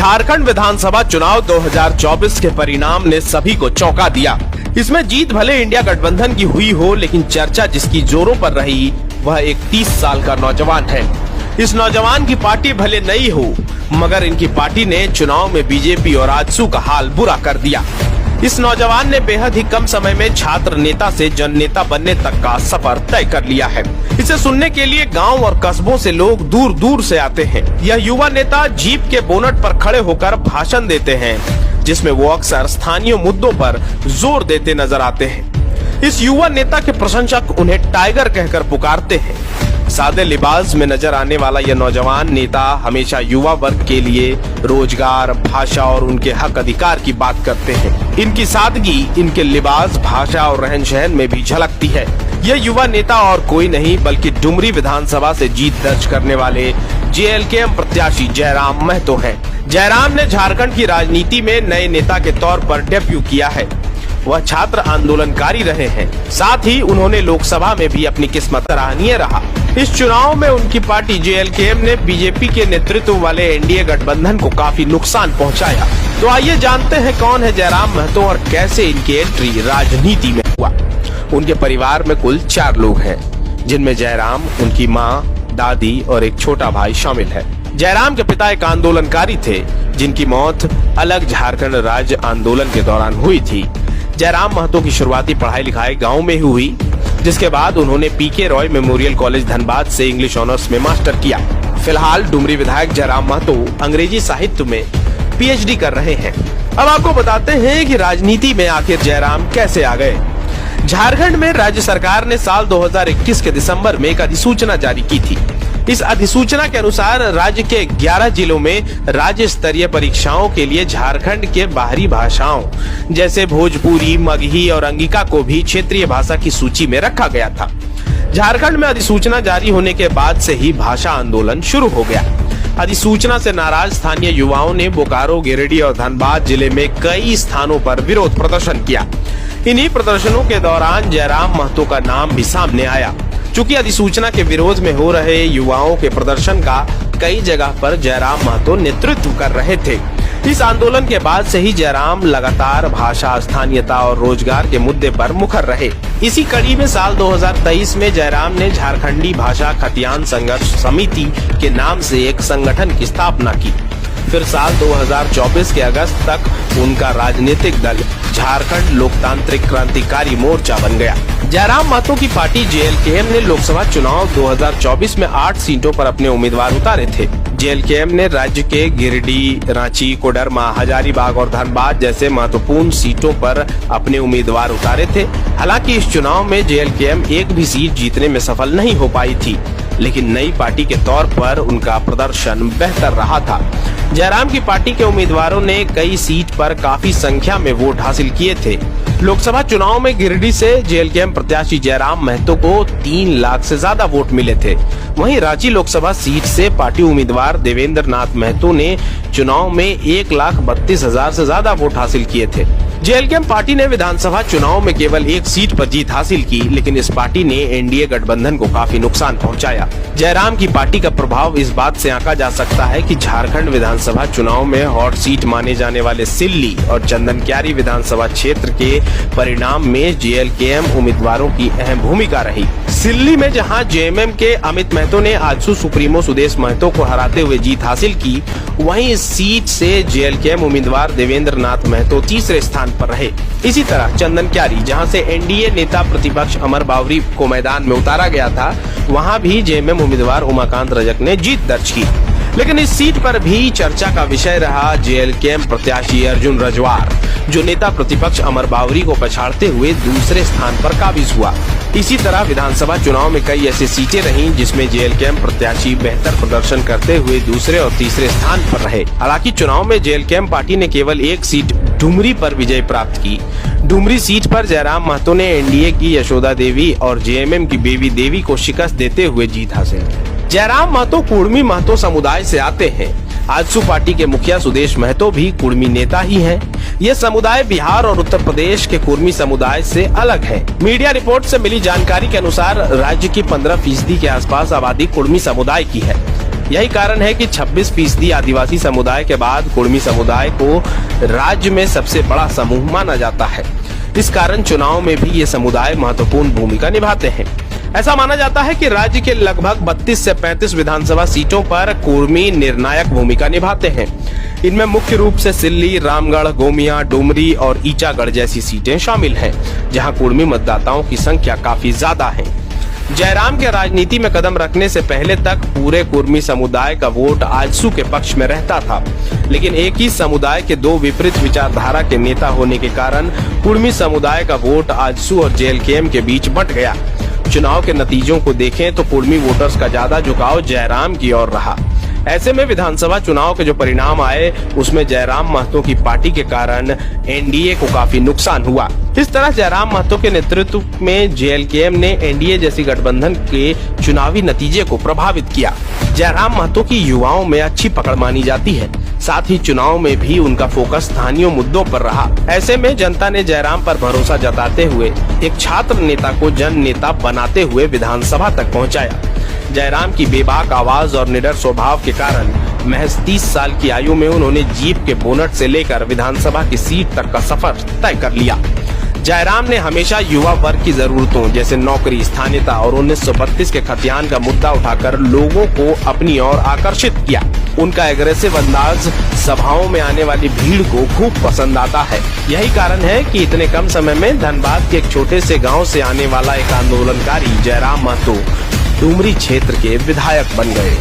झारखंड विधानसभा चुनाव 2024 के परिणाम ने सभी को चौंका दिया। इसमें जीत भले इंडिया गठबंधन की हुई हो, लेकिन चर्चा जिसकी जोरों पर रही वह एक 30 साल का नौजवान है। इस नौजवान की पार्टी भले नई हो, मगर इनकी पार्टी ने चुनाव में बीजेपी और आजसू का हाल बुरा कर दिया। इस नौजवान ने बेहद ही कम समय में छात्र नेता से जन नेता बनने तक का सफर तय कर लिया है। इसे सुनने के लिए गांव और कस्बों से लोग दूर दूर से आते हैं। यह युवा नेता जीप के बोनट पर खड़े होकर भाषण देते हैं, जिसमें वो अक्सर स्थानीय मुद्दों पर जोर देते नजर आते हैं। इस युवा नेता के प्रशंसक उन्हें टाइगर कहकर पुकारते हैं। सादे लिबास में नजर आने वाला यह नौजवान नेता हमेशा युवा वर्ग के लिए रोजगार, भाषा और उनके हक अधिकार की बात करते हैं। इनकी सादगी इनके लिबास, भाषा और रहन सहन में भी झलकती है। यह युवा नेता और कोई नहीं बल्कि डुमरी विधानसभा से जीत दर्ज करने वाले जेएलकेएम प्रत्याशी जयराम महतो हैं। जयराम ने झारखंड की राजनीति में नए नेता के तौर पर डेब्यू किया है। वह छात्र आंदोलनकारी रहे हैं, साथ ही उन्होंने लोकसभा में भी अपनी किस्मत सराहनीय रहा। इस चुनाव में उनकी पार्टी जेएलकेएम ने बीजेपी के नेतृत्व वाले एनडीए गठबंधन को काफी नुकसान पहुंचाया। तो आइए जानते हैं कौन है जयराम महतो और कैसे इनकी एंट्री राजनीति में हुआ। उनके परिवार में कुल 4 लोग हैं, जिनमें जयराम, उनकी माँ, दादी और एक छोटा भाई शामिल है। जयराम के पिता एक आंदोलनकारी थे, जिनकी मौत अलग झारखंड राज्य आंदोलन के दौरान हुई थी। जयराम महतो की शुरुआती पढ़ाई लिखाई गांव में ही हुई, जिसके बाद उन्होंने पीके रॉय मेमोरियल कॉलेज धनबाद से इंग्लिश ऑनर्स में मास्टर किया। फिलहाल डुमरी विधायक जयराम महतो अंग्रेजी साहित्य में पीएचडी कर रहे हैं। अब आपको बताते हैं कि राजनीति में आखिर जयराम कैसे आ गए। झारखंड में राज्य सरकार ने साल 2021 के दिसंबर में एक अधिसूचना जारी की थी। इस अधिसूचना के अनुसार राज्य के 11 जिलों में राज्य स्तरीय परीक्षाओं के लिए झारखंड के बाहरी भाषाओं जैसे भोजपुरी, मगही और अंगिका को भी क्षेत्रीय भाषा की सूची में रखा गया था। झारखंड में अधिसूचना जारी होने के बाद से ही भाषा आंदोलन शुरू हो गया। अधिसूचना से नाराज स्थानीय युवाओं ने बोकारो, गिरिडीह और धनबाद जिले में कई स्थानों पर विरोध प्रदर्शन किया। इन्हीं प्रदर्शनों के दौरान जयराम महतो का नाम भी सामने आया। चूंकि अधिसूचना के विरोध में हो रहे युवाओं के प्रदर्शन का कई जगह पर जयराम महतो नेतृत्व कर रहे थे। इस आंदोलन के बाद से ही जयराम लगातार भाषा, स्थानीयता और रोजगार के मुद्दे पर मुखर रहे। इसी कड़ी में साल 2023 में जयराम ने झारखंडी भाषा खतियान संघर्ष समिति के नाम से एक संगठन की स्थापना की। फिर साल 2024 के अगस्त तक उनका राजनीतिक दल झारखंड लोकतांत्रिक क्रांतिकारी मोर्चा बन गया। जयराम महतो की पार्टी जेएलकेएम ने लोकसभा चुनाव 2024 में 8 सीटों पर अपने उम्मीदवार उतारे थे। जेएलकेएम ने राज्य के गिरिडीह, रांची, कोडरमा, हजारीबाग और धनबाद जैसे महत्वपूर्ण सीटों पर अपने उम्मीदवार उतारे थे। हालांकि इस चुनाव में जेएलकेएम एक भी सीट जीतने में सफल नहीं हो पाई थी, लेकिन नई पार्टी के तौर पर उनका प्रदर्शन बेहतर रहा था। जयराम की पार्टी के उम्मीदवारों ने कई सीट पर काफी संख्या में वोट हासिल किए थे। लोकसभा चुनाव में गिरिडीह से जेएलकेएम प्रत्याशी जयराम महतो को 3 लाख से ज्यादा वोट मिले थे। वहीं रांची लोकसभा सीट से पार्टी उम्मीदवार देवेंद्र नाथ महतो ने चुनाव में 1,32,000 से ज्यादा वोट हासिल किए थे। जेएलकेएम पार्टी ने विधानसभा चुनाव में केवल 1 सीट पर जीत हासिल की, लेकिन इस पार्टी ने एनडीए गठबंधन को काफी नुकसान पहुंचाया। जयराम की पार्टी का प्रभाव इस बात से आंका जा सकता है कि झारखंड विधानसभा चुनाव में हॉट सीट माने जाने वाले सिल्ली और चंदनक्यारी विधानसभा क्षेत्र के परिणाम में जेएलकेएम उम्मीदवारों की अहम भूमिका रही। सिल्ली में जहां जेएमएम के अमित महतो ने आजसू सुप्रीमो सुदेश महतो को हराते हुए जीत हासिल की, वहीं इस सीट से जेएलकेएम उम्मीदवार देवेंद्र नाथ महतो तीसरे स्थान पर रहे। इसी तरह चंदनक्यारी, जहां से एनडीए नेता प्रतिपक्ष अमर बावरी को मैदान में उतारा गया था, वहां भी जेएमएम उम्मीदवार उमाकांत रजक ने जीत दर्ज की। लेकिन इस सीट पर भी चर्चा का विषय रहा जेएलकेएम प्रत्याशी अर्जुन रजवार, जो नेता प्रतिपक्ष अमर बावरी को पछाड़ते हुए दूसरे स्थान पर काबिज हुआ। इसी तरह विधानसभा चुनाव में कई ऐसी सीटें रहीं जिसमें जेएलकेएम प्रत्याशी बेहतर प्रदर्शन करते हुए दूसरे और तीसरे स्थान पर रहे। हालांकि चुनाव में जेएलकेएम पार्टी ने केवल 1 सीट डुमरी पर विजय प्राप्त की। डुमरी सीट पर जयराम महतो ने एनडीए की यशोदा देवी और जेएमएम की बेबी देवी को शिकस्त देते हुए जीत हासिल की। जयराम महतो कुर्मी महतो समुदाय से आते हैं। आजसू पार्टी के मुखिया सुदेश महतो भी कुर्मी नेता ही हैं। ये समुदाय बिहार और उत्तर प्रदेश के कुर्मी समुदाय से अलग है। मीडिया रिपोर्ट से मिली जानकारी के अनुसार राज्य की 15% के आसपास आबादी कुर्मी समुदाय की है। यही कारण है कि 26% आदिवासी समुदाय के बाद कुर्मी समुदाय को राज्य में सबसे बड़ा समूह माना जाता है। इस कारण चुनाव में भी ये समुदाय महत्वपूर्ण भूमिका निभाते हैं। ऐसा माना जाता है कि राज्य के लगभग 32 से 35 विधानसभा सीटों पर कुर्मी निर्णायक भूमिका निभाते हैं। इनमें मुख्य रूप से सिल्ली, रामगढ़, गोमिया, डुमरी और ईचागढ़ जैसी सीटें शामिल हैं, जहां कुर्मी मतदाताओं की संख्या काफी ज्यादा है। जयराम के राजनीति में कदम रखने से पहले तक पूरे कुर्मी समुदाय का वोट आजसू के पक्ष में रहता था, लेकिन एक ही समुदाय के दो विपरीत विचारधारा के नेता होने के कारण कुर्मी समुदाय का वोट आजसू और जेएलकेएम के बीच बंट गया। चुनाव के नतीजों को देखें तो कुर्मी वोटर्स का ज्यादा झुकाव जयराम की ओर रहा। ऐसे में विधानसभा चुनाव के जो परिणाम आए उसमें जयराम महतो की पार्टी के कारण एनडीए को काफी नुकसान हुआ। इस तरह जयराम महतो के नेतृत्व में जेएलकेएम ने एनडीए जैसी गठबंधन के चुनावी नतीजे को प्रभावित किया। जयराम महतो की युवाओं में अच्छी पकड़ मानी जाती है, साथ ही चुनाव में भी उनका फोकस स्थानीय मुद्दों पर रहा। ऐसे में जनता ने जयराम पर भरोसा जताते हुए एक छात्र नेता को जन नेता बनाते हुए विधानसभा तक पहुंचाया। जयराम की बेबाक आवाज और निडर स्वभाव के कारण महज 30 साल की आयु में उन्होंने जीप के बोनट से लेकर विधानसभा की सीट तक का सफर तय कर लिया। जयराम ने हमेशा युवा वर्ग की जरूरतों जैसे नौकरी, स्थानीयता और 1932 के खतियान का मुद्दा उठाकर लोगों को अपनी ओर आकर्षित किया। उनका एग्रेसिव अंदाज सभाओं में आने वाली भीड़ को खूब पसंद आता है। यही कारण है कि इतने कम समय में धनबाद के एक छोटे से गांव से आने वाला एक आंदोलनकारी जयराम महतो डुमरी क्षेत्र के विधायक बन गए।